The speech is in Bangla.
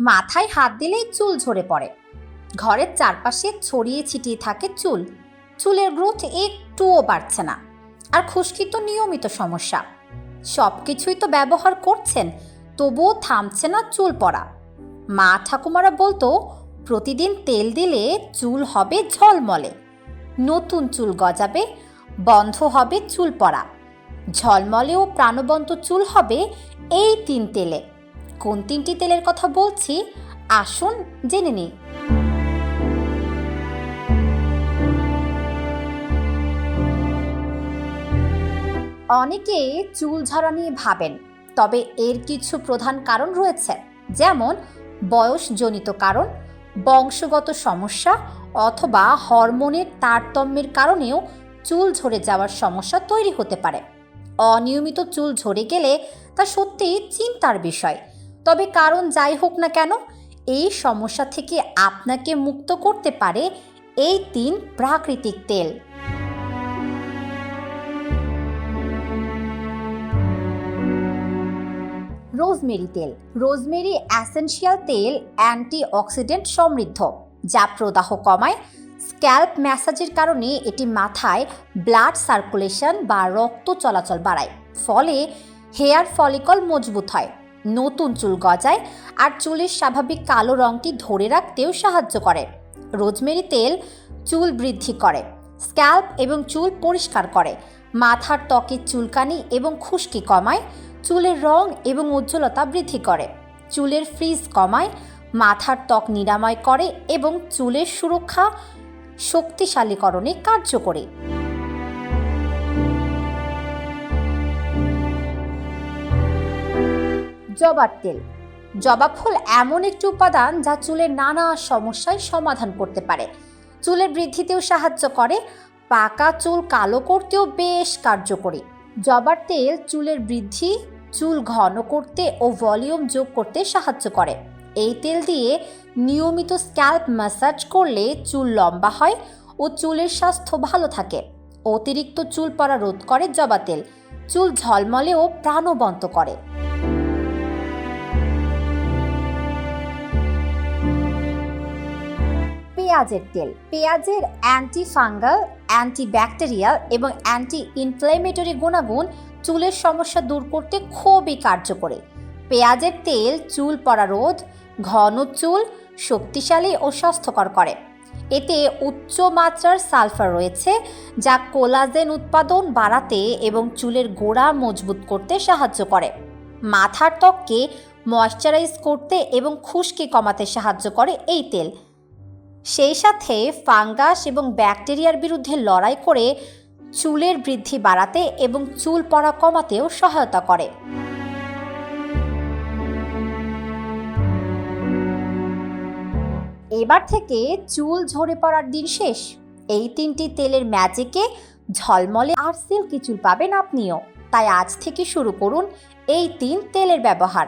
মাথায় হাত দিলেই চুল ঝরে পড়ে। ঘরের চারপাশে ছড়িয়ে ছিটিয়ে থাকে চুল। চুলের গ্রোথ একটুও বাড়ছে না। আর খুশকি তো নিয়মিত সমস্যা। সব কিছুই তো ব্যবহার করছেন, তবুও থামছে না চুল পড়া। মা ঠাকুমারা বলতো, প্রতিদিন তেল দিলে চুল হবে ঝলমলে, নতুন চুল গজাবে, বন্ধ হবে চুল পড়া। ঝলমলে ও প্রাণবন্ত চুল হবে এই 3 তেলে। কোন 3টি তেলের কথা বলছি আসুন জেনে নিই। অনেকে চুল ঝরা নিয়ে ভাবেন, তবে এর কিছু প্রধান কারণ রয়েছে, যেমন বয়সজনিত কারণ, বংশগত সমস্যা অথবা হরমোনের তারতম্যের কারণেও চুল ঝরে যাওয়ার সমস্যা তৈরি হতে পারে। অনিয়মিত চুল ঝরে গেলে তা সত্যি চিন্তার বিষয়। তবে কারণ যাই হোক না কেন, এই সমস্যা থেকে আপনাকে মুক্ত করতে পারে এই 3 প্রাকৃতিক তেল। রোজমেরি তেল। রোজমেরি এসেনশিয়াল তেল অ্যান্টিঅক্সিডেন্ট সমৃদ্ধ, যা প্রদাহ কমায়। স্ক্যাল্প ম্যাসাজের কারণে এটি মাথায় ব্লাড সার্কুলেশন বা রক্ত চলাচল বাড়ায়, ফলে হেয়ার ফলিকল মজবুত হয়, নতুন চুল গজায় আর চুলের স্বাভাবিক কালো রঙটি ধরে রাখতেও সাহায্য করে। রোজমেরি তেল চুল বৃদ্ধি করে, স্ক্যাল্প এবং চুল পরিষ্কার করে, মাথার ত্বকের চুলকানি এবং খুশকি কমায়, চুলের রং এবং উজ্জ্বলতা বৃদ্ধি করে, চুলের ফ্রিজ কমায়, মাথার ত্বক নিরাময় করে এবং চুলের সুরক্ষা শক্তিশালীকরণে কার্যকরী। জবার তেল। জবা ফুল এমন একটি উপাদান যা চুলের নানা সমস্যায় সমাধান করতে পারে। চুলের বৃদ্ধিতেও সাহায্য করে, পাকা চুল কালো করতেও বেশ কার্যকরী। জবার তেল চুলের বৃদ্ধি, চুল ঘন করতে ও ভলিউম যোগ করতে সাহায্য করে। এই তেল দিয়ে নিয়মিত স্ক্যাল্প ম্যাসাজ করলে চুল লম্বা হয় ও চুলের স্বাস্থ্য ভালো থাকে। অতিরিক্ত চুল পড়া রোধ করে জবা তেল, চুল ঝলমলে ও প্রাণবন্ত করে। পেঁয়াজের তেল। পেঁয়াজের অ্যান্টিফাঙ্গাল, অ্যান্টিব্যাকটেরিয়াল এবং অ্যান্টি ইনফ্লেমেটরি গুণাগুণ চুলের সমস্যা দূর করতে খুবই কার্যকরী। পেঁয়াজের তেল চুল পড়া রোধ, ঘন চুল শক্তিশালী ও স্বাস্থ্যকর করে। এতে উচ্চ মাত্রার সালফার রয়েছে, যা কোলাজেন উৎপাদন বাড়াতে এবং চুলের গোড়া মজবুত করতে সাহায্য করে। মাথার ত্বককে ময়শ্চারাইজ করতে এবং খুশকি কমাতে সাহায্য করে এই তেল। সেই সাথে ফাঙ্গাস এবং ব্যাকটেরিয়ার বিরুদ্ধে লড়াই করে চুলের বৃদ্ধি বাড়াতে এবং চুল পড়া কমাতেও সহায়তা করে। এবার থেকে চুল ঝরে পড়ার দিন শেষ। এই 3টি তেলের ম্যাজিকে ঝলমলে আর সিল্কি চুল পাবেন আপনিও। তাই আজ থেকে শুরু করুন এই 3 তেলের ব্যবহার।